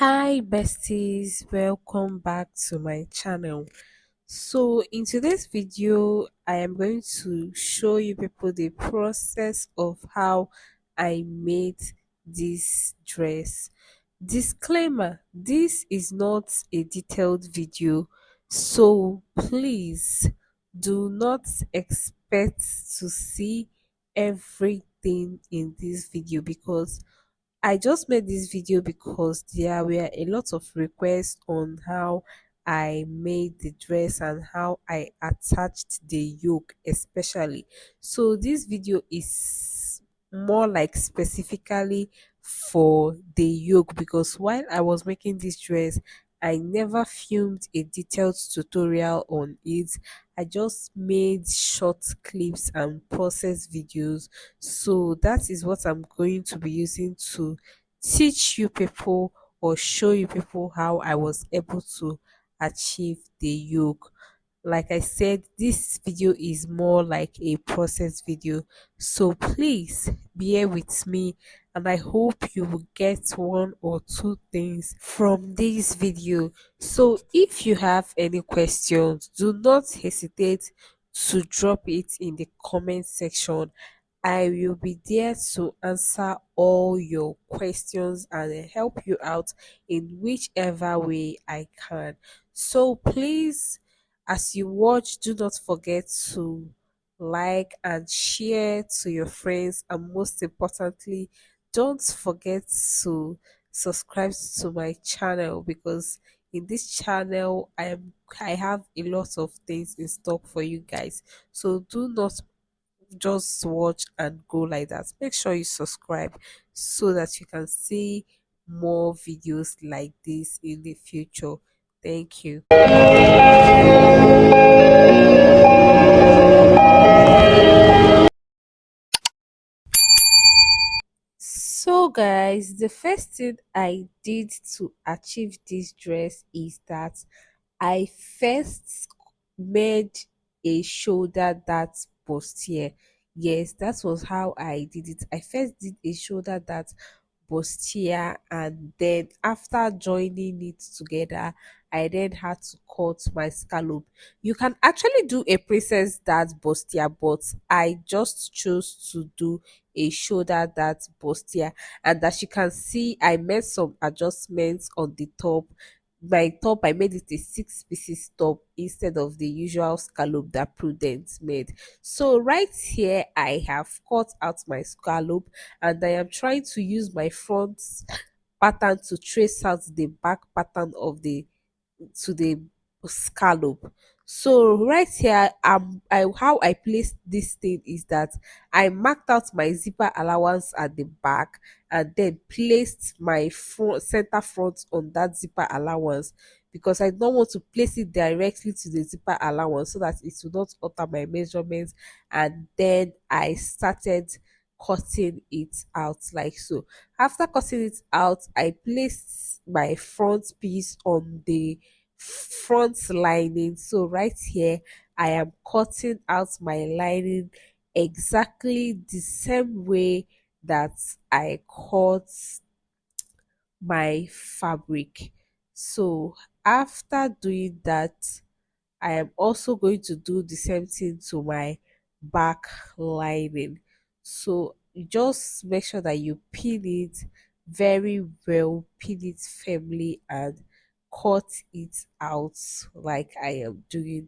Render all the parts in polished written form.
Hi besties, welcome back to my channel. So in today's video, I am going to show you people the process of how I made this dress. Disclaimer, this is not a detailed video, so please do not expect to see everything in this video because I just made this video because there were a lot of requests on how I made the dress and how I attached the yoke, especially. So, this video is more like specifically for the yoke because while I was making this dress, I never filmed a detailed tutorial on it. I just made short clips and process videos, so that is what I'm going to be using to teach you people or show you people how I was able to achieve the yoke. Like I said, this video is more like a process video. So please bear with me and I hope you will get one or two things from this video. So if you have any questions, do not hesitate to drop it in the comment section. I will be there to answer all your questions and help you out in whichever way I can. So please, as you watch, do not forget to like and share to your friends, and most importantly, don't forget to subscribe to my channel because in this channel I have a lot of things in stock for you guys. So do not just watch and go like that. Make sure you subscribe so that you can see more videos like this in the future. Thank you. So, guys, the first thing I did to achieve this dress is that I first made a shoulder that bustier. Yes, that was how I did it. I first did a shoulder that bustier, and then after joining it together, I then had to cut my scallop. You can actually do a princess that bustier, but I just chose to do a shoulder that bustier. And as you can see, I made some adjustments on the top. My top, I made it a 6 pieces top instead of the usual scallop that Prudent made. So right here I have cut out my scallop and I am trying to use my front pattern to trace out the back pattern of the scallop. So right here, how I placed this thing is that I marked out my zipper allowance at the back and then placed my center front on that zipper allowance because I don't want to place it directly to the zipper allowance so that it will not alter my measurements. And then I started cutting it out like so. After cutting it out, I placed my front piece on the front lining. So right here, I am cutting out my lining exactly the same way that I cut my fabric. So after doing that, I am also going to do the same thing to my back lining. So you just make sure that you pin it very well, pin it firmly, and cut it out like I am doing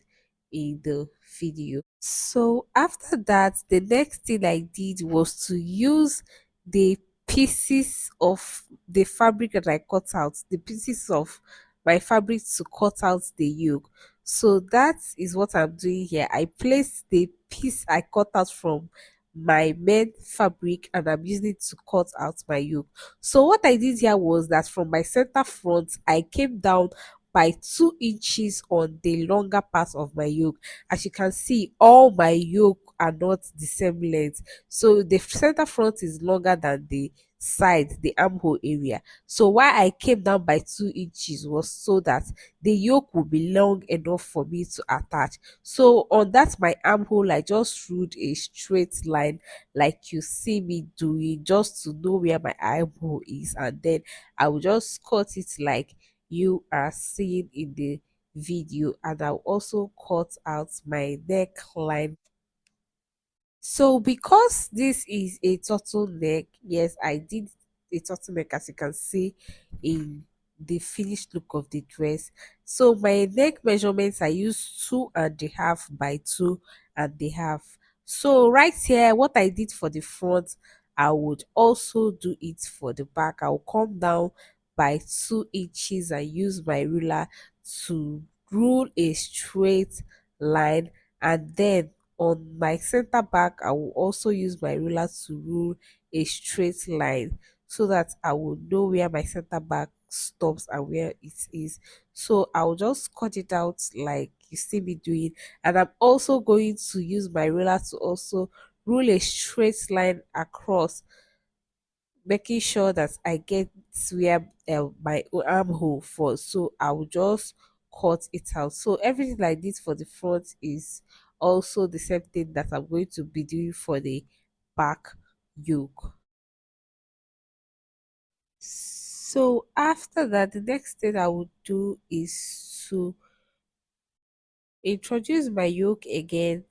in the video. So after that, the next thing I did was to use the pieces of the fabric that I cut out, the pieces of my fabric to cut out the yoke. So that is what I'm doing here. I place the piece I cut out from my main fabric and I'm using it to cut out my yoke. So what I did here was that from my center front, I came down by 2 inches on the longer part of my yoke. As you can see, all my yoke are not the same length. So the center front is longer than the side, the armhole area. So why I came down by 2 inches was so that the yoke will be long enough for me to attach. So on that my armhole, I just drew a straight line like you see me doing, just to know where my armhole is, and then I will just cut it like you are seeing in the video, and I'll also cut out my neckline. So because this is a turtleneck, yes, I did a turtleneck as you can see in the finished look of the dress. So my neck measurements I use 2.5 by 2.5. So right here, what I did for the front, I would also do it for the back. I'll come down by 2 inches and use my ruler to rule a straight line, and then on my center back I will also use my ruler to rule a straight line so that I will know where my center back stops and where it is. So I'll just cut it out like you see me doing, and I'm also going to use my ruler to also rule a straight line across, making sure that I get where my armhole falls. So I will just cut it out. So everything I did for the front is also the same thing that I'm going to be doing for the back yoke. So after that, the next thing I would do is to introduce my yoke again.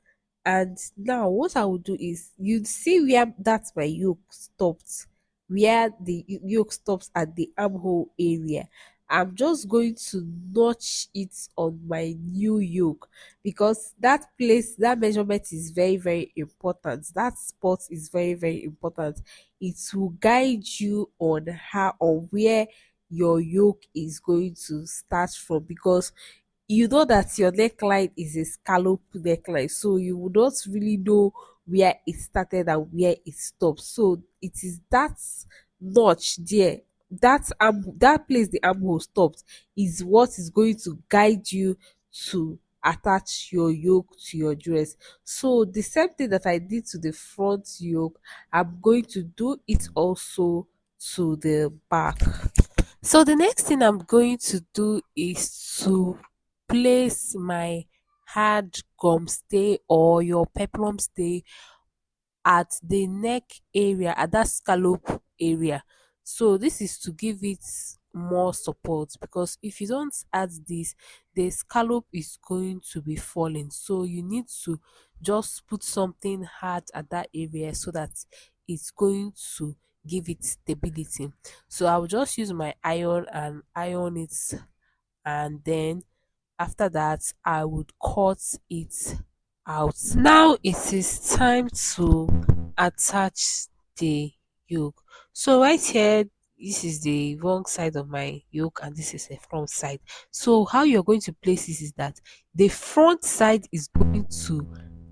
And now what I will do is you'd see where that's my yoke stopped, where the yoke stops at the armhole area. I'm just going to notch it on my new yoke, because that place, that measurement is very, very important. That spot is very, very important. It will guide you on how or where your yoke is going to start from, because you know that your neckline is a scallop neckline, so you would not really know where it started and where it stopped. So it is that notch there, that place the armhole stopped, is what is going to guide you to attach your yoke to your dress. So the same thing that I did to the front yoke, I'm going to do it also to the back. So the next thing I'm going to do is to place my hard gum stay or your peplum stay at the neck area, at that scallop area. So this is to give it more support, because if you don't add this, the scallop is going to be falling. So you need to just put something hard at that area so that it's going to give it stability. So I'll just use my iron and iron it, and then after that I would cut it out. Now it is time to attach the yoke. So right here, this is the wrong side of my yoke and this is the front side. So how you're going to place this is that the front side is going to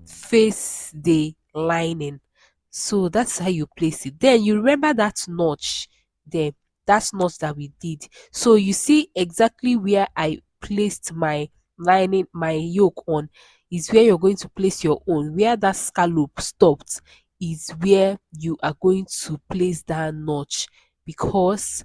face the lining. So that's how you place it. Then you remember that notch there, that notch that we did. So you see exactly where I placed my lining, my yoke on, is where you're going to place your own. Where that scallop stopped is where you are going to place that notch, because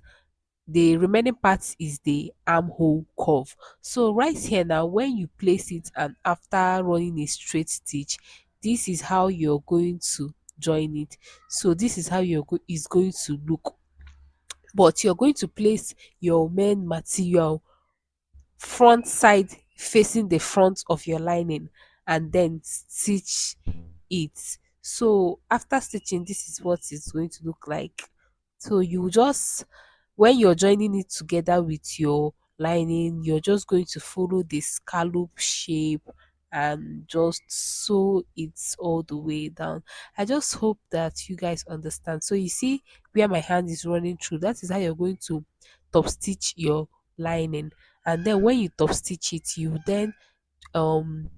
the remaining part is the armhole curve. So right here now, when you place it and after running a straight stitch, this is how you're going to join it. So this is how is going to look. But you're going to place your main material front side facing the front of your lining, and then stitch it. So after stitching, this is what it's going to look like. So you just, when you're joining it together with your lining, you're just going to follow the scallop shape and just sew it all the way down. I just hope that you guys understand. So you see where my hand is running through, that is how you're going to top stitch your lining. And then when you top stitch it, you then um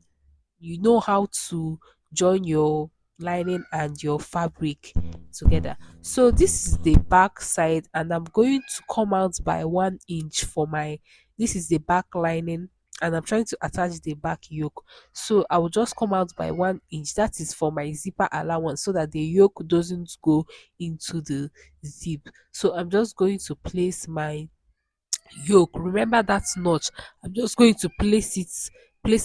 you know how to join your lining and your fabric together. So this is the back side, and I'm going to come out by 1 inch for my, this is the back lining and I'm trying to attach the back yoke. So I will just come out by 1 inch. That is for my zipper allowance so that the yoke doesn't go into the zip. So I'm just going to place my yoke. Remember that notch. I'm just going to place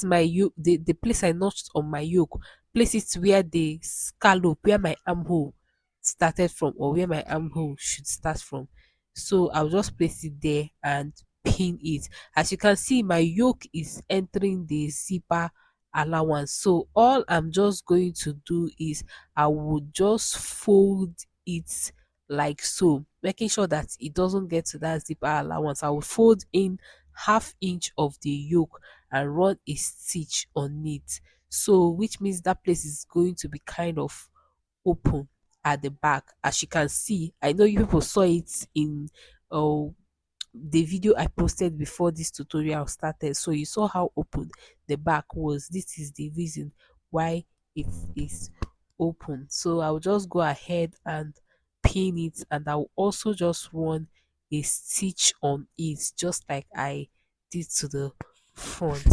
my yoke, the place I notched on my yoke, place it where the scallop, where my armhole started from, or where my armhole should start from. So I'll just place it there and pin it. As you can see, my yoke is entering the zipper allowance. So all I'm just going to do is I would just fold it like so, making sure that it doesn't get to that zipper allowance. I will fold in 1/2 inch of the yoke and run a stitch on it. So, which means that place is going to be kind of open at the back. As you can see, I know you people saw it in uh, the video I posted before this tutorial started. So you saw how open the back was. This is the reason why it is open. So I'll just go ahead and pin it, and I'll also just run a stitch on it just like I did to the front.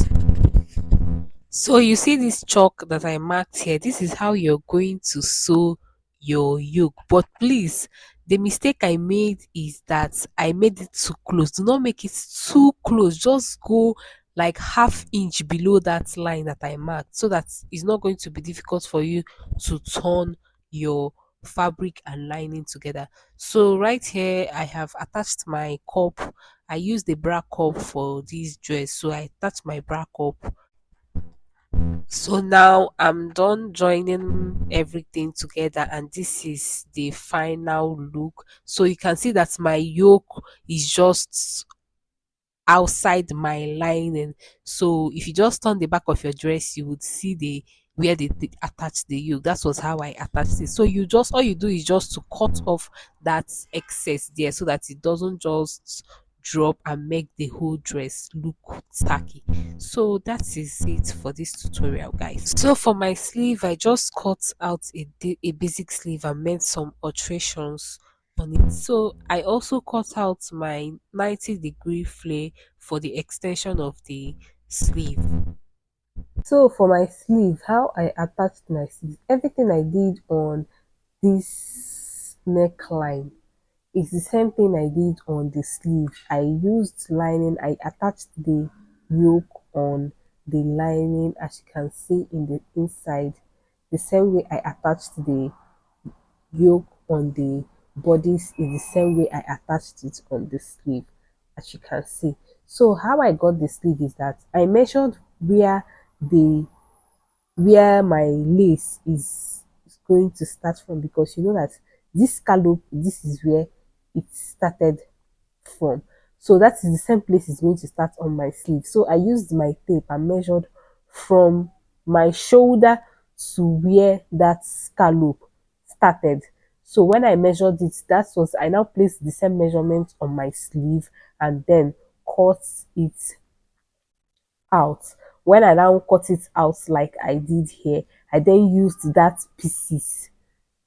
So you see this chalk that I marked here. This is how you're going to sew your yoke. But please, the mistake I made is that I made it too close. Do not make it too close. Just go like 1/2 inch below that line that I marked, so that it's not going to be difficult for you to turn your fabric and lining together. So right here I have attached my cup. I use the bra cup for this dress. So I attach my bra cup. So now I'm done joining everything together, and this is the final look. So you can see that my yoke is just outside my lining. So if you just turn the back of your dress, you would see the where they attach the yoke. That was how I attached it. So you just all you do is just to cut off that excess there so that it doesn't just drop and make the whole dress look tacky. So that is it for this tutorial, guys. So for my sleeve, I just cut out a basic sleeve and made some alterations on it. So I also cut out my 90-degree flare for the extension of the sleeve. So for my sleeve, how I attached my sleeve, everything I did on this neckline is the same thing I did on the sleeve. I used lining, I attached the yoke on the lining, as you can see in the inside, the same way I attached the yoke on the bodice is the same way I attached it on the sleeve, as you can see. So how I got the sleeve is that I measured the where my lace is going to start from, because you know that this scallop, this is where it started from. So that is the same place it's going to start on my sleeve. So I used my tape and measured from my shoulder to where that scallop started. So when I measured it, that was I now placed the same measurement on my sleeve and then cut it out. When I now cut it out like I did here, I then used that pieces.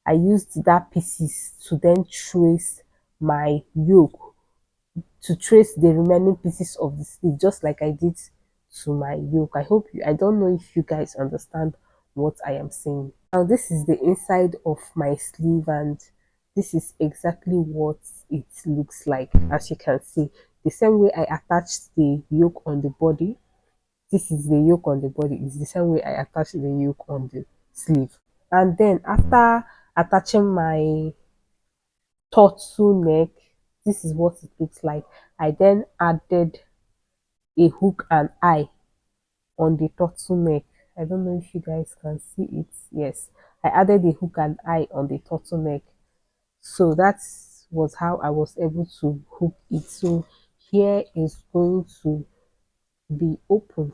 I used that pieces to then trace my yoke, to trace the remaining pieces of the sleeve, just like I did to my yoke. I don't know if you guys understand what I am saying. Now this is the inside of my sleeve, and this is exactly what it looks like. As you can see, the same way I attached the yoke on the body, this is the yoke on the body, is the same way I attached the yoke on the sleeve. And then after attaching my turtleneck, this is what it looks like. I then added a hook and eye on the turtleneck. I don't know if you guys can see it. Yes, I added a hook and eye on the turtleneck. So that was how I was able to hook it. So here is going to be open.